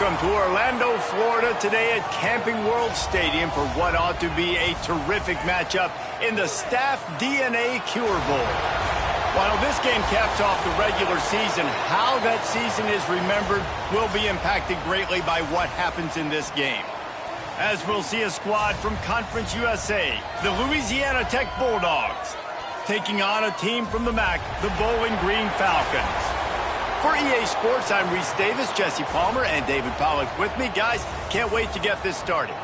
Welcome to Orlando, Florida today at Camping World Stadium for what ought to be a terrific matchup in the Staff DNA Cure Bowl. While this game caps off the regular season, how that season is remembered will be impacted greatly by what happens in this game. As we'll see a squad from Conference USA, the Louisiana Tech Bulldogs, taking on a team from the MAC, the Bowling Green Falcons. For EA Sports, I'm Reese Davis, Jesse Palmer, and David Pollack with me. Guys, can't wait to get this started.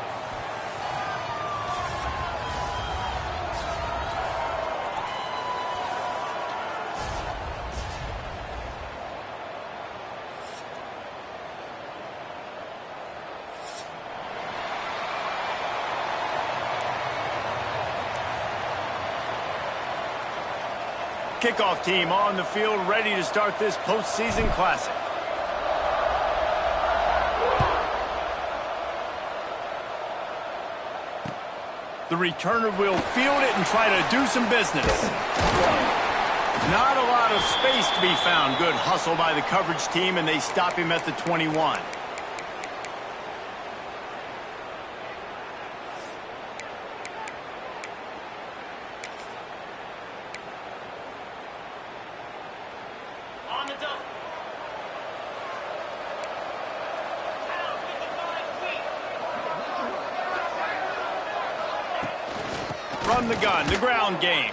Kickoff team on the field, ready to start this postseason classic. The returner will field it and try to do some business. Not a lot of space to be found. Good hustle by the coverage team, and they stop him at the 21. From the gun, the ground game.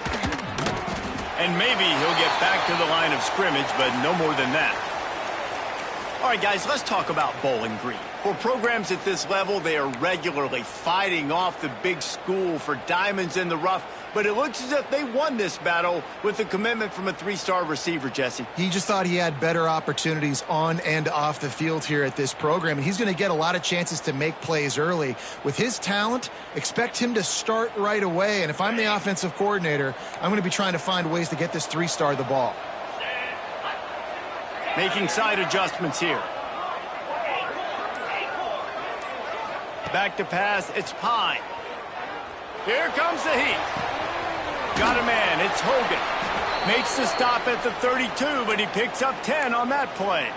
And maybe he'll get back to the line of scrimmage, but no more than that. All right, guys, let's talk about Bowling Green. For programs at this level, they are regularly fighting off the big school for diamonds in the rough, but it looks as if they won this battle with a commitment from a three-star receiver, Jesse. He just thought he had better opportunities on and off the field here at this program, and he's going to get a lot of chances to make plays early. With his talent, expect him to start right away, and if I'm the offensive coordinator, I'm going to be trying to find ways to get this three-star the ball. Making side adjustments here. Back to pass, it's Pine. Here comes the heat. Got a man, it's Hogan. Makes the stop at the 32, but he picks up 10 on that play.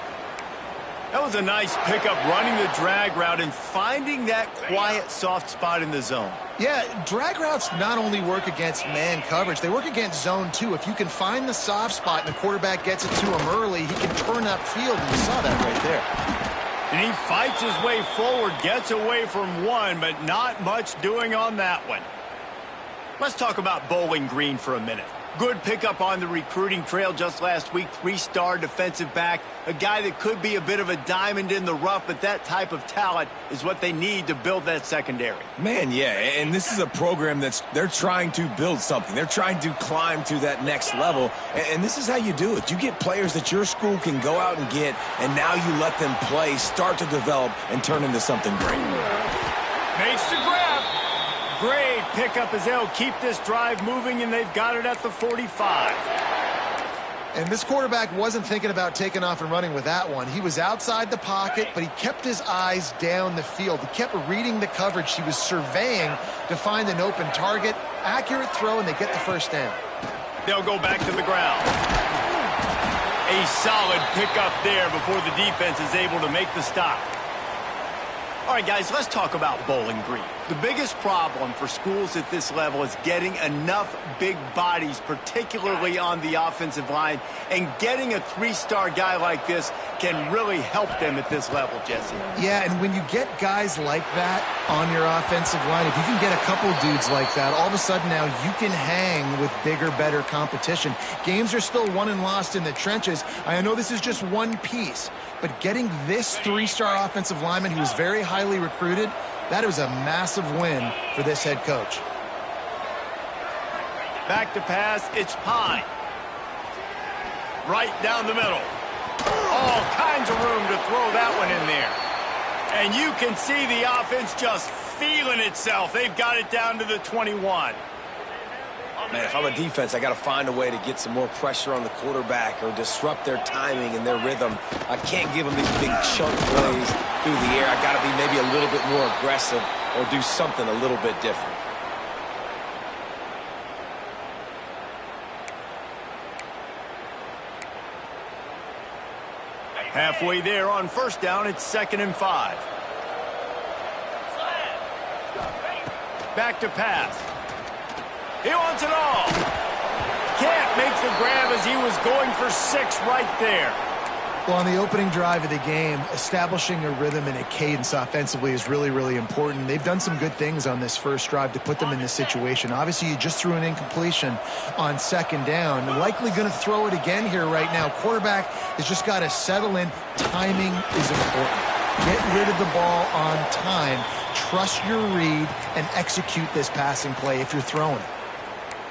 That was a nice pickup, running the drag route and finding that quiet, soft spot in the zone. Yeah, drag routes not only work against man coverage, they work against zone too. If you can find the soft spot and the quarterback gets it to him early, he can turn upfield, and you saw that right there. And he fights his way forward, gets away from one, but not much doing on that one. Let's talk about Bowling Green for a minute. Good pickup on the recruiting trail just last week. Three-star defensive back, a guy that could be a bit of a diamond in the rough, but that type of talent is what they need to build that secondary. Man, yeah, and this is a program they're trying to build something. They're trying to climb to that next level, and this is how you do it. You get players that your school can go out and get, and now you let them play, start to develop, and turn into something great. Makes the grab. Great pickup as they'll keep this drive moving, and they've got it at the 45. And this quarterback wasn't thinking about taking off and running with that one. He was outside the pocket, but he kept his eyes down the field. He kept reading the coverage. He was surveying to find an open target. Accurate throw, and they get the first down. They'll go back to the ground. A solid pickup there before the defense is able to make the stop. All right, guys, let's talk about Bowling Green. The biggest problem for schools at this level is getting enough big bodies, particularly on the offensive line, and getting a three-star guy like this can really help them at this level, Jesse. Yeah, and when you get guys like that on your offensive line, if you can get a couple dudes like that, all of a sudden now you can hang with bigger, better competition. Games are still won and lost in the trenches. I know this is just one piece, but getting this three-star offensive lineman who is very highly recruited, that was a massive win for this head coach. Back to pass, it's Pine. Right down the middle. All kinds of room to throw that one in there. And you can see the offense just feeling itself. They've got it down to the 21. Man, if I'm a defense, I got to find a way to get some more pressure on the quarterback or disrupt their timing and their rhythm. I can't give them these big chunk plays through the air. I got to be maybe a little bit more aggressive or do something a little bit different. Halfway there on first down, it's 2nd and 5. Back to pass. He wants it all. Can't make the grab as he was going for 6 right there. Well, on the opening drive of the game, establishing a rhythm and a cadence offensively is really, really important. They've done some good things on this first drive to put them in this situation. Obviously, you just threw an incompletion on 2nd down. Likely going to throw it again here right now. Quarterback has just got to settle in. Timing is important. Get rid of the ball on time. Trust your read and execute this passing play if you're throwing it.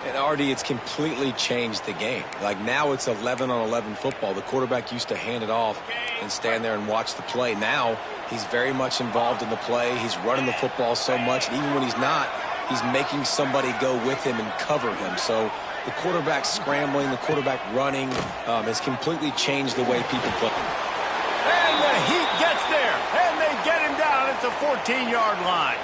And Artie, it's completely changed the game. Like now it's 11-on-11 football. The quarterback used to hand it off and stand there and watch the play. Now he's very much involved in the play. He's running the football so much. And even when he's not, he's making somebody go with him and cover him. So the quarterback scrambling, the quarterback running has completely changed the way people play. And the heat gets there. And they get him down at the 14-yard line.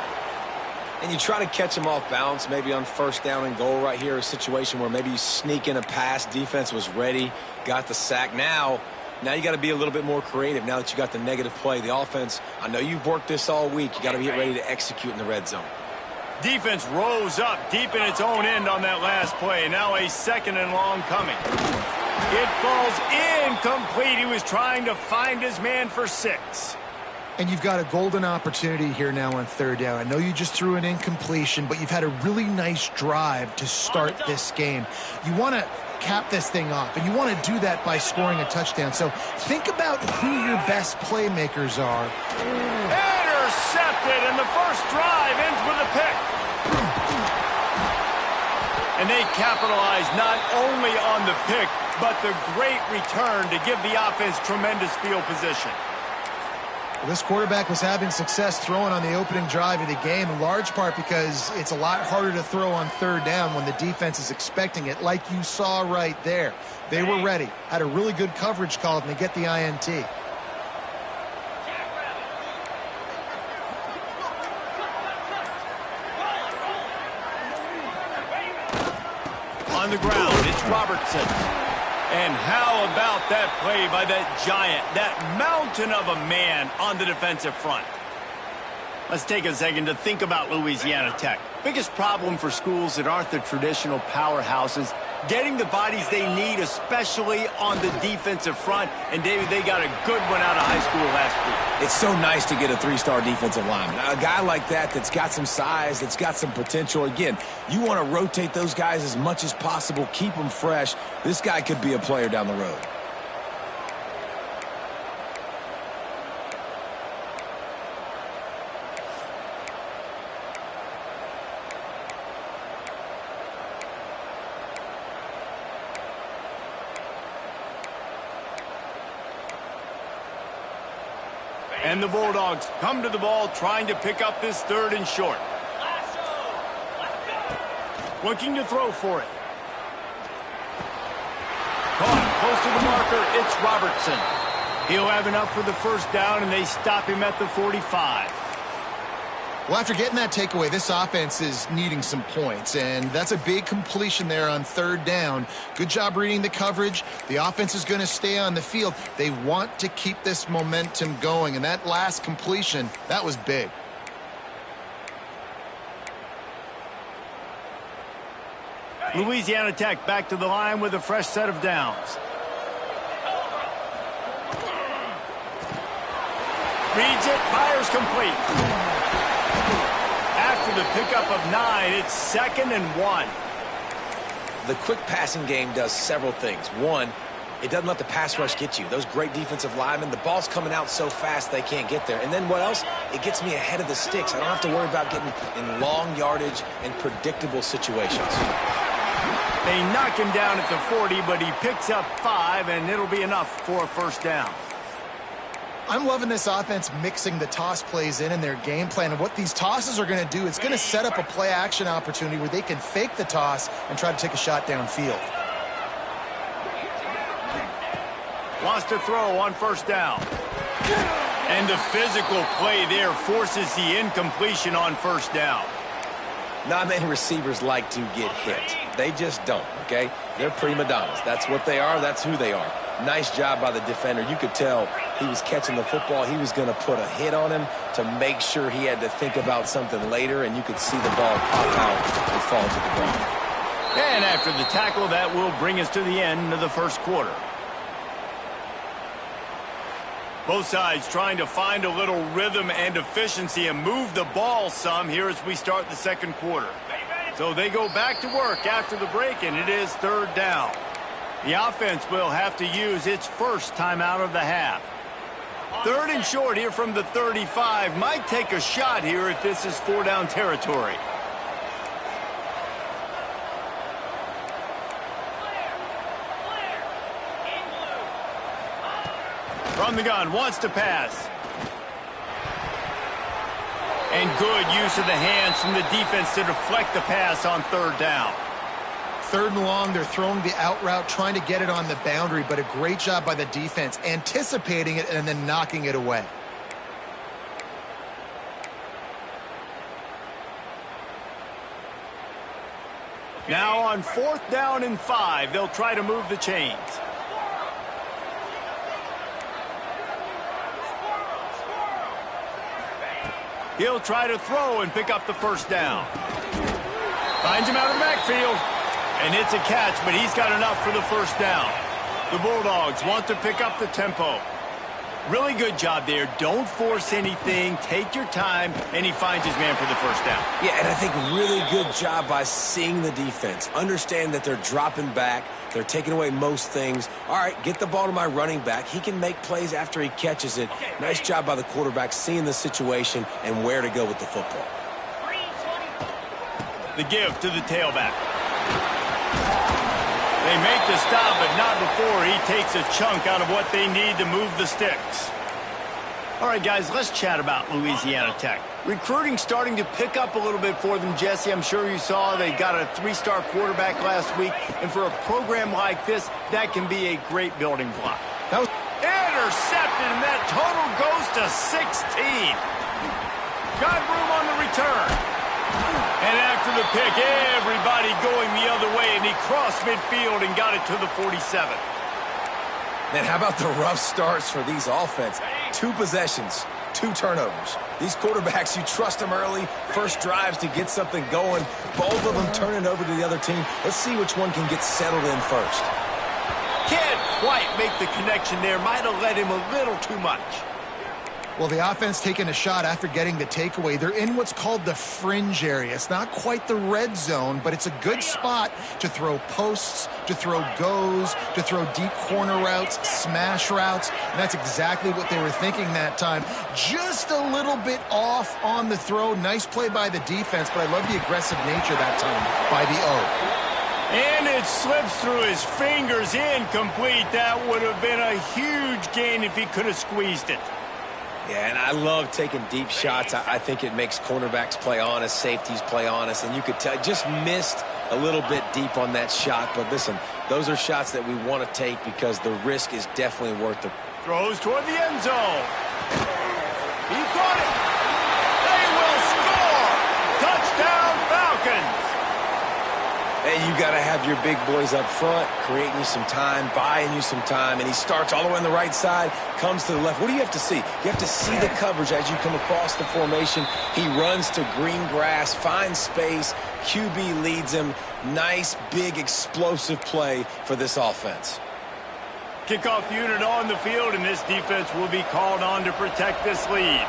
And you try to catch him off balance, maybe on 1st down and goal right here, a situation where maybe you sneak in a pass, defense was ready, got the sack. Now you got to be a little bit more creative now that you got the negative play. The offense, I know you've worked this all week. You got to get ready to execute in the red zone. Defense rose up deep in its own end on that last play. Now a 2nd and long coming. It falls incomplete. He was trying to find his man for 6. And you've got a golden opportunity here now on 3rd down. I know you just threw an incompletion, but you've had a really nice drive to start this game. You want to cap this thing off, and you want to do that by scoring a touchdown. So think about who your best playmakers are. Intercepted, and the first drive ends with a pick. And they capitalize not only on the pick, but the great return to give the offense tremendous field position. Well, this quarterback was having success throwing on the opening drive of the game, in large part because it's a lot harder to throw on 3rd down when the defense is expecting it, like you saw right there. They were ready, had a really good coverage call, and they get the INT. On the ground, it's Robertson. And how about that play by that giant, that mountain of a man on the defensive front? Let's take a second to think about Louisiana Tech. Biggest problem for schools that aren't the traditional powerhouses, getting the bodies they need, especially on the defensive front. And, David, they got a good one out of high school last week. It's so nice to get a 3-star defensive lineman. A guy like that's got some size, that's got some potential. Again, you want to rotate those guys as much as possible, keep them fresh. This guy could be a player down the road. And the Bulldogs come to the ball trying to pick up this 3rd and short. Looking to throw for it. Caught close to the marker, it's Robertson. He'll have enough for the 1st down, and they stop him at the 45. Well, after getting that takeaway, this offense is needing some points, and that's a big completion there on 3rd down. Good job reading the coverage. The offense is going to stay on the field. They want to keep this momentum going, and that last completion, that was big. Louisiana Tech back to the line with a fresh set of downs. Reads it, fires complete. After the pickup of 9, it's 2nd and 1. The quick passing game does several things. One, it doesn't let the pass rush get you. Those great defensive linemen, the ball's coming out so fast they can't get there. And then what else? It gets me ahead of the sticks. I don't have to worry about getting in long yardage and predictable situations. They knock him down at the 40, but he picks up 5, and it'll be enough for a 1st down. I'm loving this offense mixing the toss plays in their game plan. And what these tosses are going to do, it's going to set up a play-action opportunity where they can fake the toss and try to take a shot downfield. Wants to throw on 1st down. And the physical play there forces the incompletion on 1st down. Not many receivers like to get hit. They just don't, okay? They're prima donnas. That's what they are. That's who they are. Nice job by the defender. You could tell he was catching the football. He was going to put a hit on him to make sure he had to think about something later, and you could see the ball pop out and fall to the ground. And after the tackle, that will bring us to the end of the first quarter. Both sides trying to find a little rhythm and efficiency and move the ball some here as we start the second quarter. So they go back to work after the break, and it is third down. The offense will have to use its first timeout of the half. Third and short here from the 35. Might take a shot here if this is four-down territory. From the gun, wants to pass. And good use of the hands from the defense to deflect the pass on third down. Third and long, they're throwing the out route, trying to get it on the boundary, but a great job by the defense, anticipating it and then knocking it away. Now on fourth down and 5, they'll try to move the chains. He'll try to throw and pick up the first down. Finds him out of the backfield. And it's a catch, but he's got enough for the first down. The Bulldogs want to pick up the tempo. Really good job there. Don't force anything. Take your time, and he finds his man for the first down. Yeah, and I think really good job by seeing the defense. Understand that they're dropping back. They're taking away most things. All right, get the ball to my running back. He can make plays after he catches it. Nice job by the quarterback seeing the situation and where to go with the football. The give to the tailback. They make the stop, but not before he takes a chunk out of what they need to move the sticks. All right, guys, let's chat about Louisiana Tech. Recruiting starting to pick up a little bit for them, Jesse. I'm sure you saw they got a 3-star quarterback last week, and for a program like this, that can be a great building block. That was intercepted, and that total goes to 16. Got room on the return. And after the pick, everybody going the other way, and he crossed midfield and got it to the 47. Man, how about the rough starts for these offense? 2 possessions, 2 turnovers. These quarterbacks, you trust them early, first drives to get something going. Both of them turning over to the other team. Let's see which one can get settled in first. Can't quite make the connection there. Might have let him a little too much. Well, the offense taking a shot after getting the takeaway. They're in what's called the fringe area. It's not quite the red zone, but it's a good spot to throw posts, to throw goes, to throw deep corner routes, smash routes, and that's exactly what they were thinking that time. Just a little bit off on the throw. Nice play by the defense, but I love the aggressive nature that time by the O. And it slips through his fingers, incomplete. That would have been a huge gain if he could have squeezed it. Yeah, and I love taking deep shots. I think it makes cornerbacks play honest, safeties play honest, and you could tell just missed a little bit deep on that shot. But listen, those are shots that we want to take because the risk is definitely worth it. Throws toward the end zone. He caught it. They will score. Touchdown, Falcons. And you got to have your big boys up front, creating you some time, buying you some time, and he starts all the way on the right side, comes to the left. What do you have to see? You have to see the coverage as you come across the formation. He runs to green grass, finds space, QB leads him. Nice, big, explosive play for this offense. Kickoff unit on the field, and this defense will be called on to protect this lead.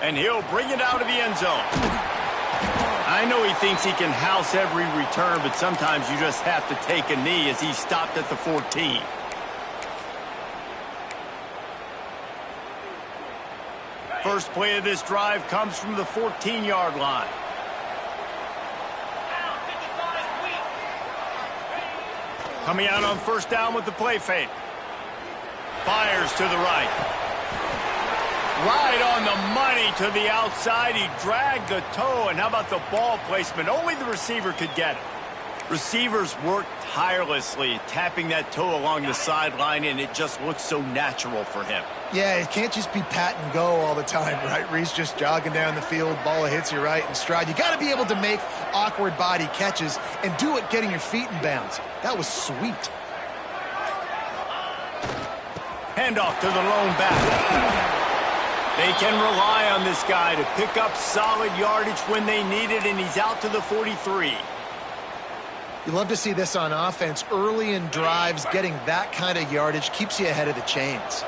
And he'll bring it out of the end zone. I know he thinks he can house every return, but sometimes you just have to take a knee as he stopped at the 14. First play of this drive comes from the 14-yard line. Coming out on first down with the play fake. Fires to the right. Right on the money to the outside. He dragged the toe, and how about the ball placement? Only the receiver could get it. Receivers work tirelessly, tapping that toe along the sideline, and it just looks so natural for him. Yeah, it can't just be pat and go all the time, right? Reese just jogging down the field, ball hits you right in stride. You got to be able to make awkward body catches and do it getting your feet in bounds. That was sweet. Handoff to the lone back. They can rely on this guy to pick up solid yardage when they need it, and he's out to the 43. You love to see this on offense. Early in drives, getting that kind of yardage keeps you ahead of the chains.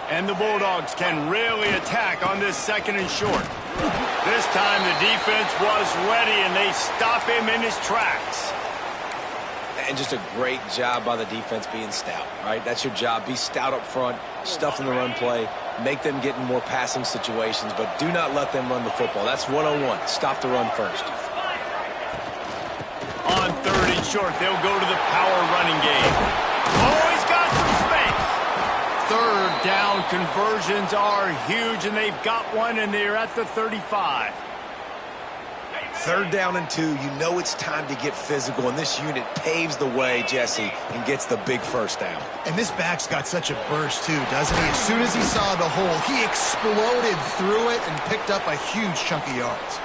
And the Bulldogs can really attack on this second and short. This time the defense was ready, and they stop him in his tracks. And just a great job by the defense being stout, right? That's your job. Be stout up front, stuff in the run play, make them get in more passing situations, but do not let them run the football. That's 101. Stop the run first. On third and short, they'll go to the power running game. Oh, he's got some space. Third down conversions are huge, and they've got one, and they're at the 35. Third down and 2, you know it's time to get physical, and this unit paves the way, Jesse, and gets the big first down. And this back's got such a burst, too, doesn't he? As soon as he saw the hole, he exploded through it and picked up a huge chunk of yards.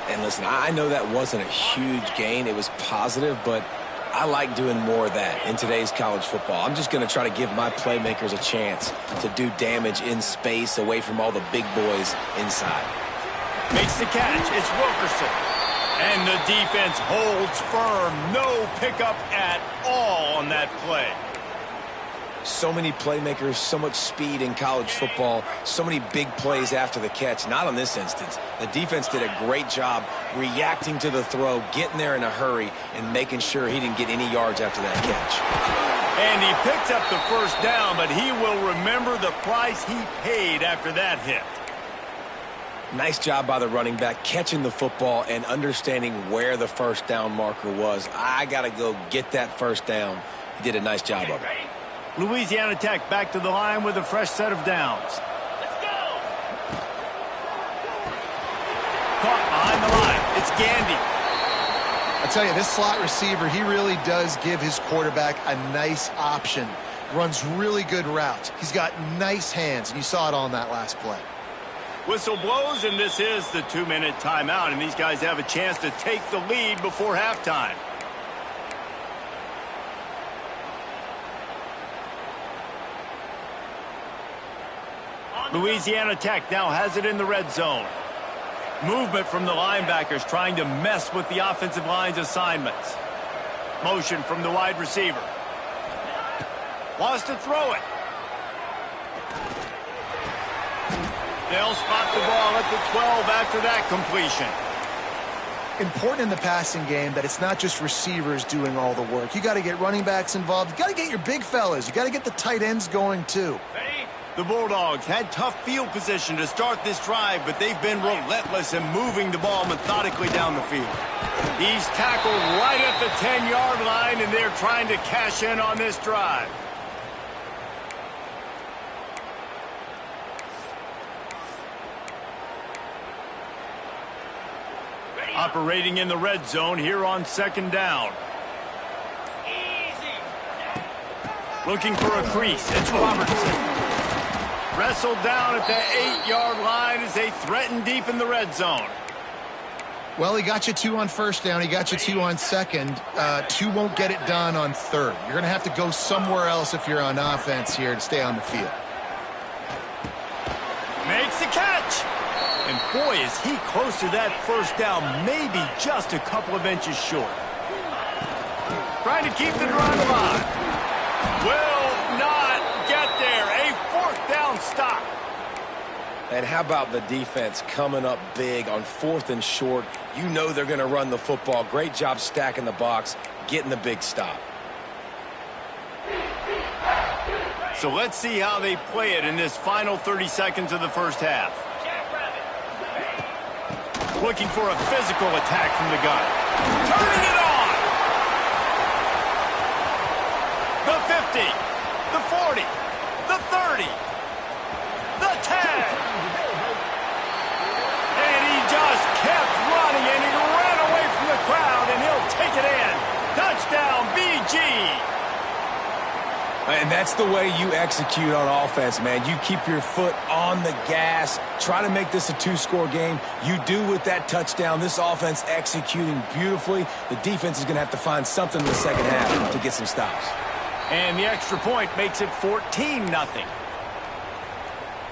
And listen, I know that wasn't a huge gain. It was positive, but I like doing more of that in today's college football. I'm just going to try to give my playmakers a chance to do damage in space away from all the big boys inside. Makes the catch. It's Wilkerson. And the defense holds firm. No pickup at all on that play. So many playmakers, so much speed in college football, so many big plays after the catch. Not on this instance. The defense did a great job reacting to the throw, getting there in a hurry, and making sure he didn't get any yards after that catch. And he picks up the first down, but he will remember the price he paid after that hit. Nice job by the running back, catching the football and understanding where the first down marker was. I got to go get that first down. He did a nice job of it. Louisiana Tech back to the line with a fresh set of downs. Let's go! Caught behind the line. It's Gandy. I tell you, this slot receiver, he really does give his quarterback a nice option. Runs really good routes. He's got nice hands, and you saw it on that last play. Whistle blows, and this is the 2-minute timeout, and these guys have a chance to take the lead before halftime. Louisiana Tech now has it in the red zone. Movement from the linebackers trying to mess with the offensive line's assignments. Motion from the wide receiver. Wants to throw it. They'll spot the ball at the 12 after that completion. Important in the passing game that it's not just receivers doing all the work. You got to get running backs involved. You got to get your big fellas. You got to get the tight ends going too. The Bulldogs had tough field position to start this drive, but they've been relentless in moving the ball methodically down the field. He's tackled right at the 10-yard line, and they're trying to cash in on this drive. Operating in the red zone here on second down. Looking for a crease. It's Robertson. Wrestled down at the 8-yard line as they threaten deep in the red zone. Well, he got you 2 on first down. He got you 2 on second. 2 won't get it done on third. You're going to have to go somewhere else if you're on offense here to stay on the field. Makes the catch. And boy, is he close to that first down, maybe just a couple of inches short. Trying to keep the drive alive. Will not get there. A fourth down stop. And how about the defense coming up big on 4th and short? You know they're going to run the football. Great job stacking the box, getting the big stop. So let's see how they play it in this final 30 seconds of the first half. Looking for a physical attack from the gun. Turning it on! The 50, the 40, the 30, the 10. And he just kept running, and he ran away from the crowd, and he'll take it in. And that's the way you execute on offense, man. You keep your foot on the gas, try to make this a two-score game. You do with that touchdown. This offense executing beautifully. The defense is going to have to find something in the second half to get some stops. And the extra point makes it 14-0.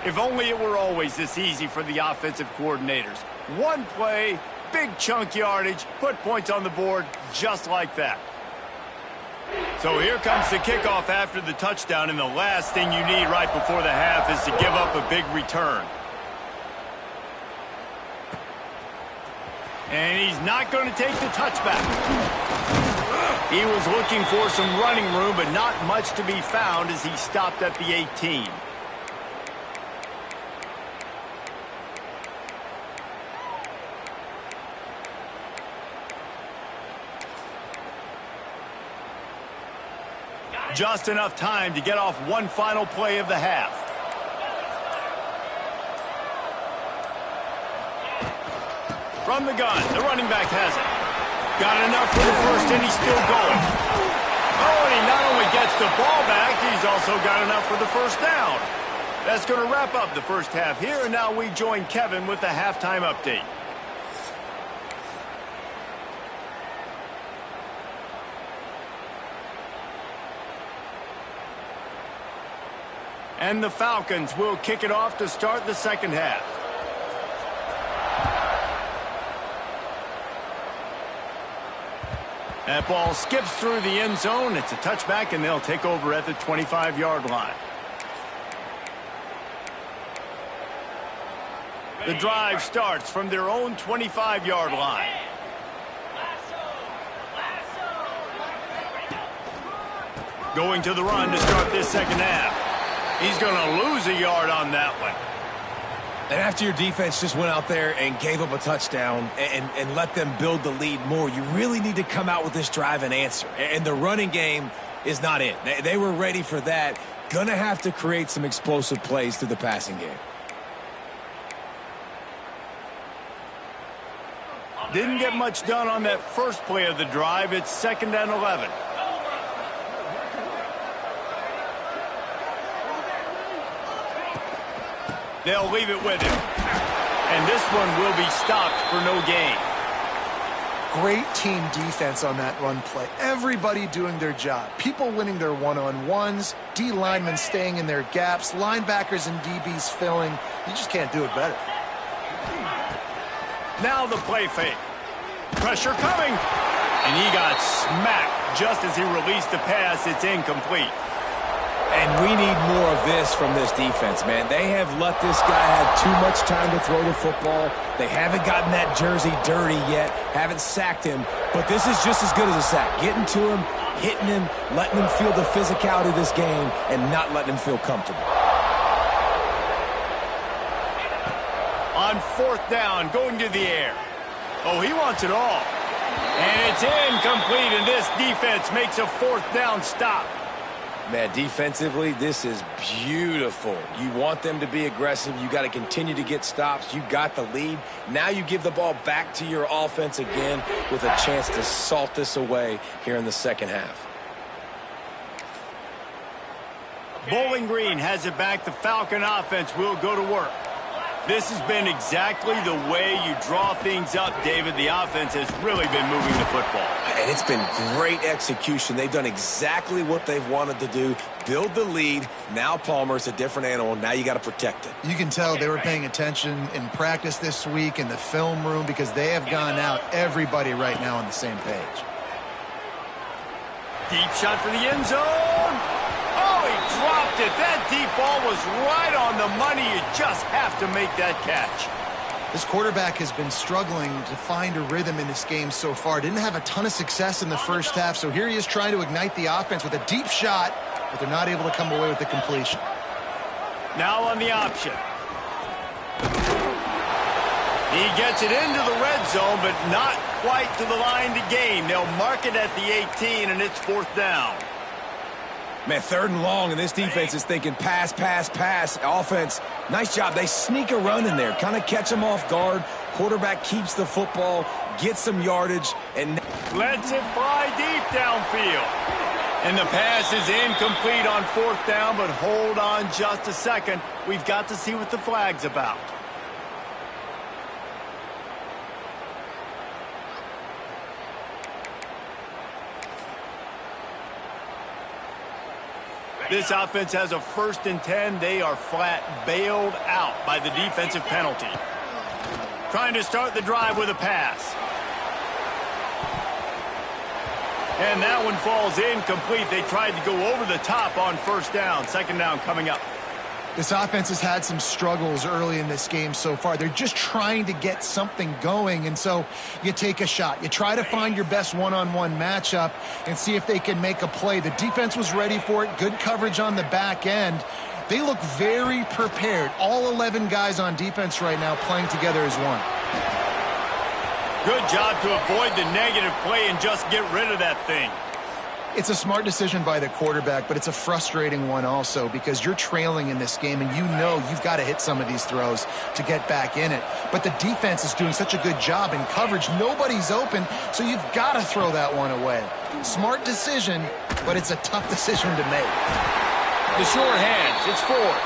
If only it were always this easy for the offensive coordinators. One play, big chunk yardage, put points on the board just like that. So here comes the kickoff after the touchdown, and the last thing you need right before the half is to give up a big return. And he's not going to take the touchback. He was looking for some running room, but not much to be found as he stopped at the 18. Just enough time to get off one final play of the half. From the gun, the running back has it. Got enough for the first, and he's still going. Oh, and he not only gets the ball back, he's also got enough for the first down. That's going to wrap up the first half here, and now we join Kevin with the halftime update. And the Falcons will kick it off to start the second half. That ball skips through the end zone. It's a touchback, and they'll take over at the 25-yard line. The drive starts from their own 25-yard line. Going to the run to start this second half. He's going to lose a yard on that one. And after your defense just went out there and gave up a touchdown and let them build the lead more, you really need to come out with this drive and answer. And the running game is not it. They were ready for that. Going to have to create some explosive plays through the passing game. Didn't get much done on that first play of the drive. It's 2nd and 11. They'll leave it with him. And this one will be stopped for no gain. Great team defense on that run play. Everybody doing their job. People winning their one-on-ones, D linemen staying in their gaps, linebackers and DBs filling. You just can't do it better. Now the play fake. Pressure coming. And he got smacked just as he released the pass. It's incomplete. And we need more of this from this defense, man. They have let this guy have too much time to throw the football. They haven't gotten that jersey dirty yet, haven't sacked him. But this is just as good as a sack. Getting to him, hitting him, letting him feel the physicality of this game, and not letting him feel comfortable. On 4th down, going to the air. Oh, he wants it all. And it's incomplete, and this defense makes a 4th down stop. Man, defensively, this is beautiful. You want them to be aggressive. You got to continue to get stops. You got the lead. Now you give the ball back to your offense again with a chance to salt this away here in the second half. Bowling Green has it back. The Falcon offense will go to work. This has been exactly the way you draw things up, David. The offense has really been moving the football. And it's been great execution. They've done exactly what they've wanted to do. Build the lead. Now Palmer's a different animal. Now you got to protect it. You can tell they were paying attention in practice this week in the film room because they have gone out, everybody right now on the same page. Deep shot for the end zone. Oh, he dropped it. That deep ball was right on the money. You just have to make that catch. This quarterback has been struggling to find a rhythm in this game so far. Didn't have a ton of success in the first half, so here he is trying to ignite the offense with a deep shot, but they're not able to come away with the completion. Now on the option. He gets it into the red zone, but not quite to the line to gain. They'll mark it at the 18, and it's 4th down. Man, 3rd and long, and this defense is thinking pass, pass, pass. Offense, nice job. They sneak a run in there, kind of catch them off guard. Quarterback keeps the football, gets some yardage, and lets it fly deep downfield. And the pass is incomplete on 4th down, but hold on just a second. We've got to see what the flag's about. This offense has a 1st and 10. They are flat bailed out by the defensive penalty. Trying to start the drive with a pass. And that one falls incomplete. They tried to go over the top on 1st down. 2nd down coming up. This offense has had some struggles early in this game so far. They're just trying to get something going, and so you take a shot. You try to find your best one-on-one matchup and see if they can make a play. The defense was ready for it. Good coverage on the back end. They look very prepared. All 11 guys on defense right now playing together as one. Good job to avoid the negative play and just get rid of that thing. It's a smart decision by the quarterback, but it's a frustrating one also because you're trailing in this game and you know you've got to hit some of these throws to get back in it. But the defense is doing such a good job in coverage. Nobody's open, so you've got to throw that one away. Smart decision, but it's a tough decision to make. The short hands, it's Ford.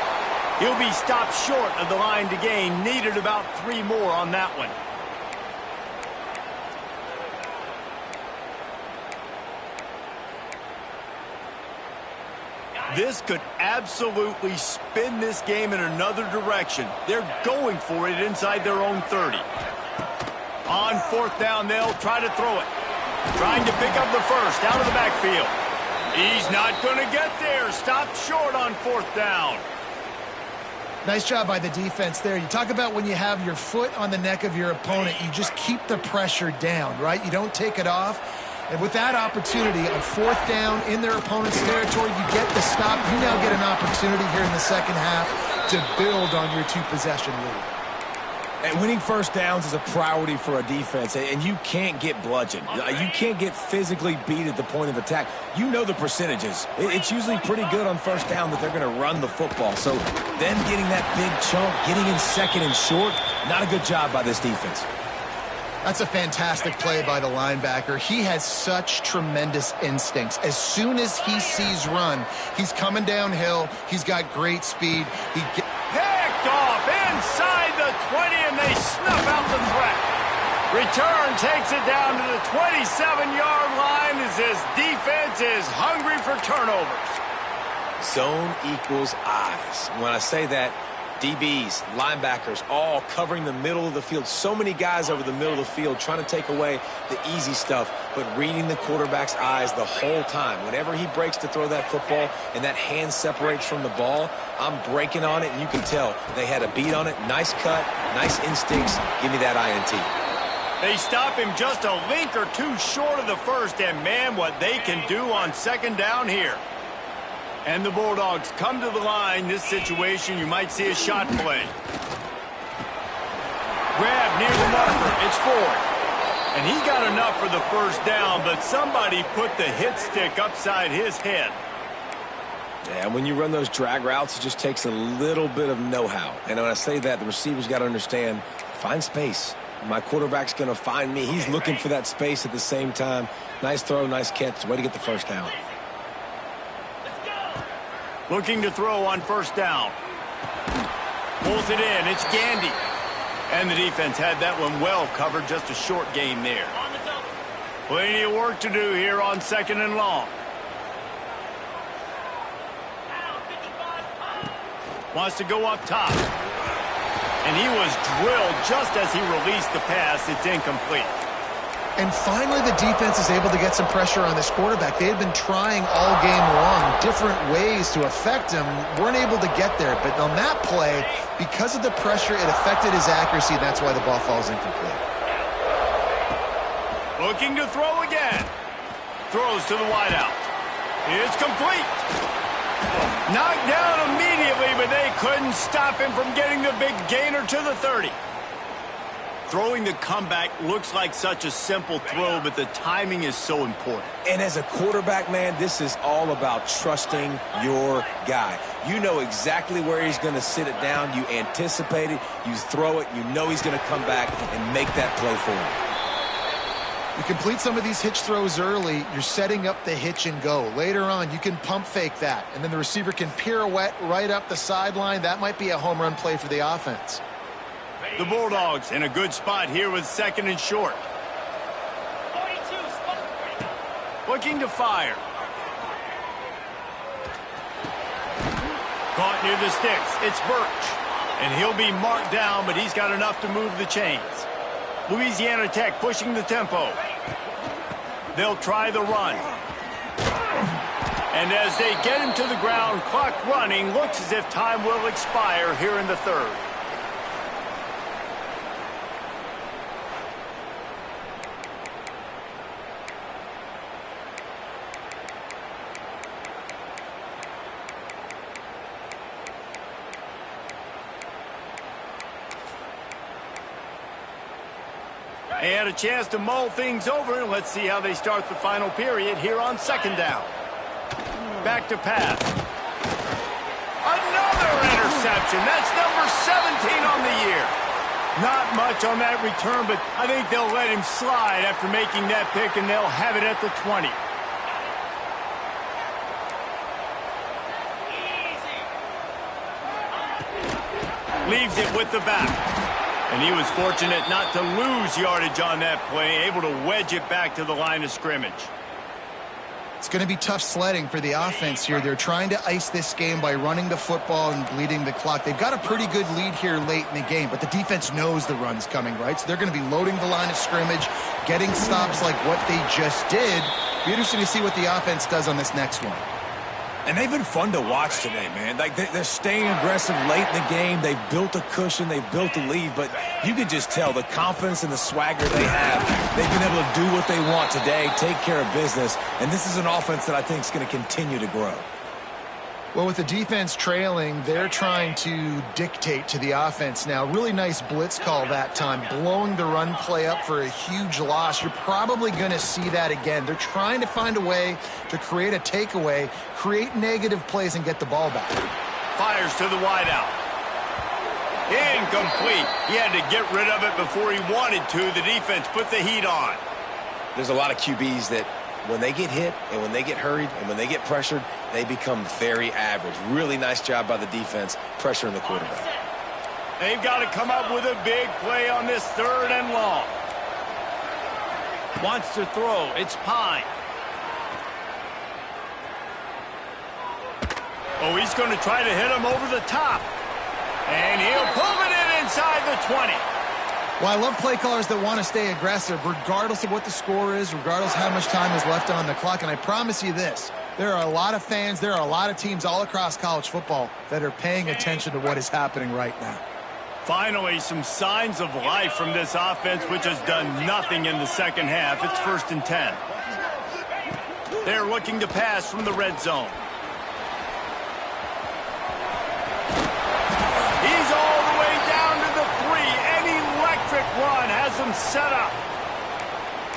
He'll be stopped short of the line to gain. Needed about 3 more on that one. This could absolutely spin this game in another direction. They're going for it inside their own 30. On 4th down, they'll try to throw it. Trying to pick up the 1st out of the backfield. He's not going to get there. Stopped short on 4th down. Nice job by the defense there. You talk about when you have your foot on the neck of your opponent, you just keep the pressure down, right? You don't take it off. And with that opportunity on 4th down in their opponent's territory, you get the stop. You now get an opportunity here in the 2nd half to build on your 2-possession lead. And winning 1st downs is a priority for a defense, and you can't get bludgeoned. You can't get physically beat at the point of attack. You know the percentages. It's usually pretty good on 1st down that they're going to run the football. So then getting that big chunk, getting in 2nd and short, not a good job by this defense. That's a fantastic play by the linebacker. He has such tremendous instincts. As soon as he sees run, he's coming downhill. He's got great speed. Picked off inside the 20, and they snuff out the threat. Return takes it down to the 27-yard line as his defense is hungry for turnovers. Zone equals eyes. When I say that, DBs, linebackers, all covering the middle of the field. So many guys over the middle of the field trying to take away the easy stuff, but reading the quarterback's eyes the whole time. Whenever he breaks to throw that football and that hand separates from the ball, I'm breaking on it, and you can tell they had a beat on it. Nice cut, nice instincts. Give me that INT. They stop him just a link or 2 short of the 1st, and man, what they can do on 2nd down here. And the Bulldogs come to the line. This situation, you might see a shot play. Grab near the marker. It's Ford. And he got enough for the 1st down, but somebody put the hit stick upside his head. Yeah, when you run those drag routes, it just takes a little bit of know-how. And when I say that, the receiver's got to understand, find space. My quarterback's going to find me. He's looking for that space at the same time. Nice throw, nice catch. Way to get the 1st down. Looking to throw on 1st down. Pulls it in. It's Gandy. And the defense had that one well covered. Just a short gain there. Plenty of work to do here on 2nd and long. Wants to go up top. And he was drilled just as he released the pass. It's incomplete. And finally, the defense is able to get some pressure on this quarterback. They had been trying all game long different ways to affect him. Weren't able to get there. But on that play, because of the pressure, it affected his accuracy, and that's why the ball falls incomplete. Looking to throw again. Throws to the wideout. It's complete. Knocked down immediately, but they couldn't stop him from getting the big gainer to the 30. Throwing the comeback looks like such a simple throw, but the timing is so important. And as a quarterback, man, this is all about trusting your guy. You know exactly where he's going to sit it down. You anticipate it. You throw it. You know he's going to come back and make that play for you. You complete some of these hitch throws early, you're setting up the hitch and go. Later on, you can pump fake that, and then the receiver can pirouette right up the sideline. That might be a home run play for the offense. The Bulldogs in a good spot here with 2nd and short. Looking to fire. Caught near the sticks. It's Birch. And he'll be marked down, but he's got enough to move the chains. Louisiana Tech pushing the tempo. They'll try the run. And as they get him to the ground, clock running, looks as if time will expire here in the 3rd. They had a chance to mull things over. Let's see how they start the final period here on 2nd down. Back to pass. Another interception. That's number 17 on the year. Not much on that return, but I think they'll let him slide after making that pick, and they'll have it at the 20. Leaves it with the back. And he was fortunate not to lose yardage on that play, able to wedge it back to the line of scrimmage. It's going to be tough sledding for the offense here. They're trying to ice this game by running the football and bleeding the clock. They've got a pretty good lead here late in the game, but the defense knows the run's coming, right? So they're going to be loading the line of scrimmage, getting stops like what they just did. Be interesting to see what the offense does on this next one. And they've been fun to watch today, man. Like they're staying aggressive late in the game. They've built a cushion. They've built a lead. But you can just tell the confidence and the swagger they have. They've been able to do what they want today, take care of business. And this is an offense that I think is going to continue to grow. Well, with the defense trailing, they're trying to dictate to the offense now. Really nice blitz call that time, blowing the run play up for a huge loss. You're probably going to see that again. They're trying to find a way to create a takeaway, create negative plays, and get the ball back. Fires to the wideout. Incomplete. He had to get rid of it before he wanted to. The defense put the heat on. There's a lot of QBs that when they get hit and when they get hurried and when they get pressured, they become very average. Really nice job by the defense pressuring the quarterback. They've got to come up with a big play on this 3rd and long. Wants to throw. It's Pine. Oh, he's going to try to hit him over the top. And he'll pull it in inside the 20. Well, I love play callers that want to stay aggressive, regardless of what the score is, regardless how much time is left on the clock. And I promise you this, there are a lot of fans, there are a lot of teams all across college football that are paying attention to what is happening right now. Finally, some signs of life from this offense, which has done nothing in the 2nd half. It's 1st and 10. They're looking to pass from the red zone. He's all the way down to the 3. An electric run has him set up.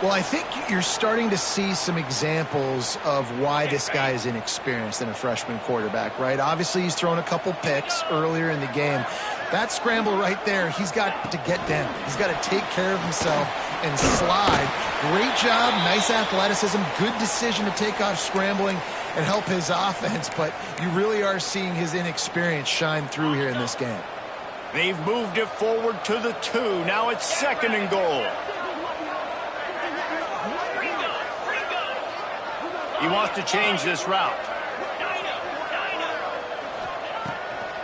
Well, I think you're starting to see some examples of why this guy is inexperienced in a freshman quarterback, right? Obviously, he's thrown a couple picks earlier in the game. That scramble right there, he's got to get down. He's got to take care of himself and slide. Great job, nice athleticism, good decision to take off scrambling and help his offense, but you really are seeing his inexperience shine through here in this game. They've moved it forward to the 2. Now it's 2nd and goal. He wants to change this route.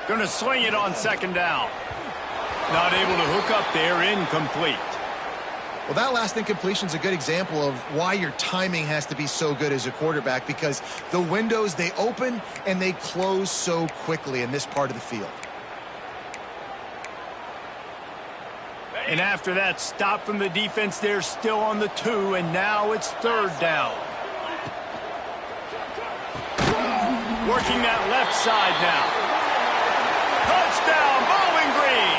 Going to swing it on 2nd down. Not able to hook up there, incomplete. Well, that last incompletion is a good example of why your timing has to be so good as a quarterback, because the windows, they open and they close so quickly in this part of the field. And after that stop from the defense, they're still on the 2, and now it's 3rd down. Working that left side now. Touchdown, Bowling Green!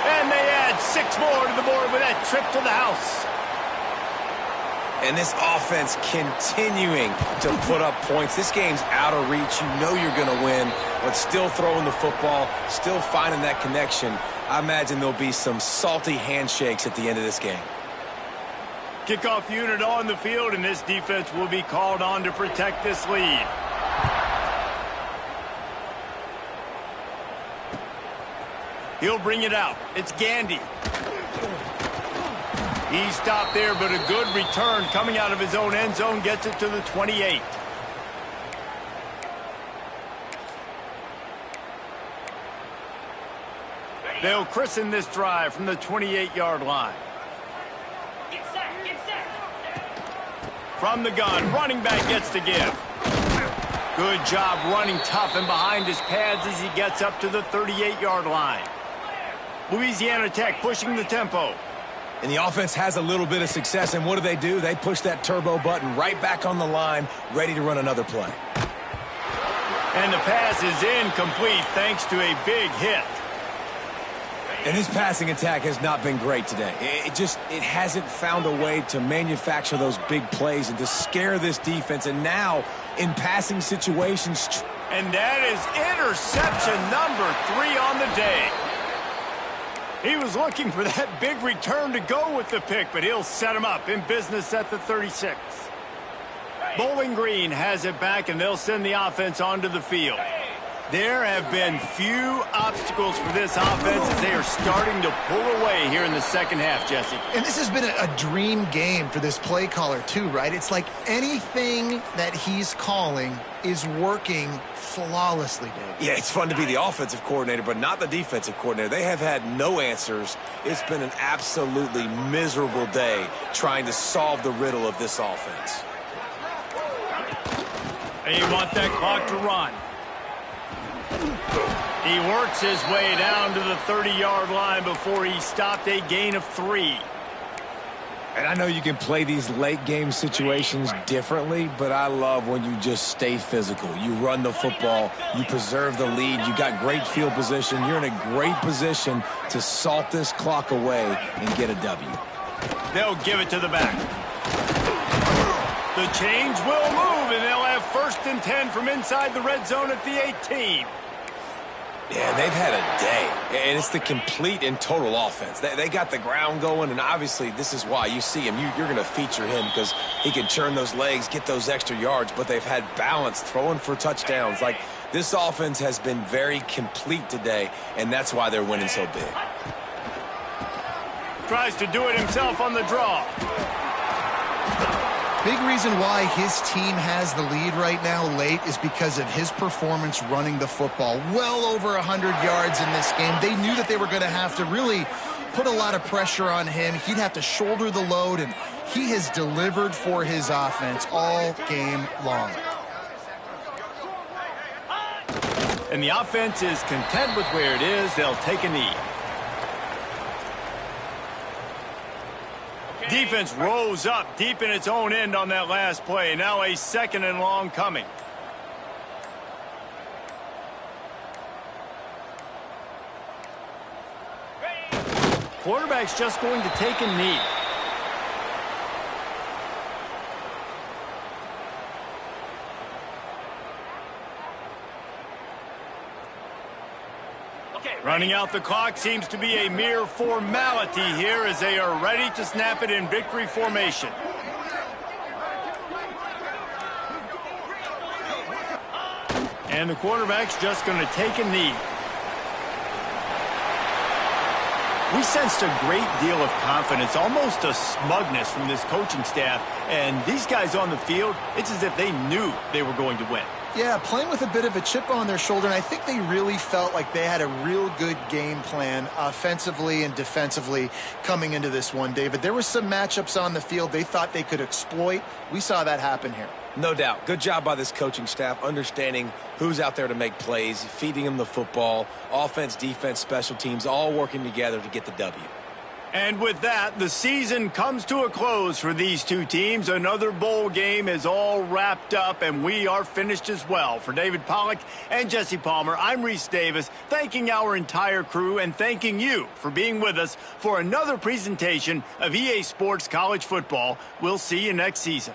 And they add 6 more to the board with that trip to the house. And this offense continuing to put up points. This game's out of reach. You know you're going to win, but still throwing the football, still finding that connection. I imagine there'll be some salty handshakes at the end of this game. Kickoff unit on the field, and this defense will be called on to protect this lead. He'll bring it out. It's Gandy. He stopped there, but a good return coming out of his own end zone gets it to the 28. They'll christen this drive from the 28-yard line. From the gun, running back gets to give. Good job running tough and behind his pads as he gets up to the 38-yard line. Louisiana Tech pushing the tempo. And the offense has a little bit of success, and what do? They push that turbo button right back on the line, ready to run another play. And the pass is incomplete thanks to a big hit. And his passing attack has not been great today. It hasn't found a way to manufacture those big plays and to scare this defense. And now, in passing situations... And that is interception number 3 on the day. He was looking for that big return to go with the pick, but he'll set him up in business at the 36. Bowling Green has it back, and they'll send the offense onto the field. There have been few obstacles for this offense as they are starting to pull away here in the second half, Jesse. And this has been a dream game for this play caller too, right? It's like anything that he's calling is working flawlessly, Dave. Yeah, it's fun to be the offensive coordinator, but not the defensive coordinator. They have had no answers. It's been an absolutely miserable day trying to solve the riddle of this offense. They want that clock to run. He works his way down to the 30-yard line before he stopped a gain of 3. And I know you can play these late-game situations differently, but I love when you just stay physical. You run the football, you preserve the lead, you got great field position, you're in a great position to salt this clock away and get a W. They'll give it to the back. The change will move, and they'll have 1st and 10 from inside the red zone at the 18. Yeah, they've had a day, and it's the complete and total offense. They got the ground going, and obviously this is why you see him. You're going to feature him because he can churn those legs, get those extra yards, but they've had balance, throwing for touchdowns. Like, this offense has been very complete today, and that's why they're winning so big. Tries to do it himself on the draw. Big reason why his team has the lead right now late is because of his performance running the football. Well over 100 yards in this game. They knew that they were going to have to really put a lot of pressure on him. He'd have to shoulder the load, and he has delivered for his offense all game long. And the offense is content with where it is. They'll take a knee. Defense rose up deep in its own end on that last play. Now a 2nd and long coming. Quarterback's just going to take a knee. Running out the clock seems to be a mere formality here as they are ready to snap it in victory formation. And the quarterback's just going to take a knee. We sensed a great deal of confidence, almost a smugness from this coaching staff. And these guys on the field, it's as if they knew they were going to win. Yeah, playing with a bit of a chip on their shoulder, and I think they really felt like they had a real good game plan offensively and defensively coming into this one, David. There were some matchups on the field they thought they could exploit. We saw that happen here. No doubt. Good job by this coaching staff, understanding who's out there to make plays, feeding them the football, offense, defense, special teams, all working together to get the W. And with that, the season comes to a close for these two teams. Another bowl game is all wrapped up, and we are finished as well. For David Pollack and Jesse Palmer, I'm Reese Davis, thanking our entire crew and thanking you for being with us for another presentation of EA Sports College Football. We'll see you next season.